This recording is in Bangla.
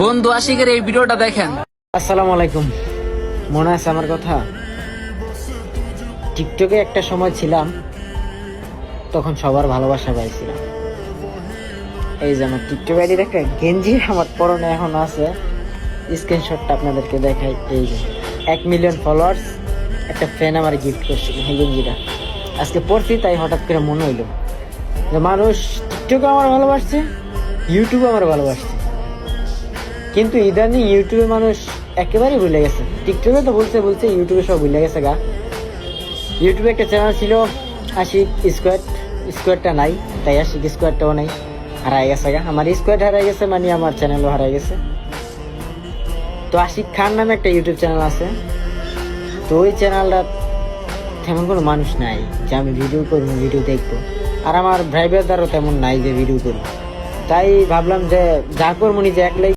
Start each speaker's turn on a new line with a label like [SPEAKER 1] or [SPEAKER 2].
[SPEAKER 1] বন্ধু আশিকের এই ভিডিওটা দেখেন।
[SPEAKER 2] আসসালামু আলাইকুম। মনে আছে আমার কথা? টিকটকে একটা সময় ছিলাম, তখন সবার ভালোবাসা পাইছিলাম। এই যে আমার টিকটক আইডি দেখে গেঞ্জি আমার পরনে এখন আছে, স্ক্রিনশটটা আপনাদেরকে দেখাই। এই যে 1 মিলিয়ন ফলোয়ার্স একটা ফ্যান আমার গিফট করছিল এই গেঞ্জিটা। আজকে পড়ছি, তাই হঠাৎ করে মনে হইলো যে মানুষ টিকটকে আমার ভালোবাসছে, ইউটিউবে আমার ভালোবাসছে, কিন্তু ইদানিং ইউটিউবে মানুষ একেবারেই ভুলে গেছে। টিকটকে তো বলছে বলছে, ইউটিউবে সব ভুলে গেছে গা। ইউটিউবে একটা চ্যানেল ছিল আশিক স্কোয়াডটা নাই, তাই আশিক স্কোয়াডটাও নাই, হারাই গেছে গা। আমার স্কোয়াড হারাই গেছে মানে আমার চ্যানেলও হারাই গেছে। তো আশিক খান নামে একটা ইউটিউব চ্যানেল আছে, তো ওই চ্যানেলটা তেমন কোনো মানুষ নাই যে আমি ভিডিও করবো, ভিডিও দেখবো। আর আমার ভাই ব্রাদারও তেমন নাই যে ভিডিও করবো। তাই ভাবলাম যে যা করবো নিজে একলাই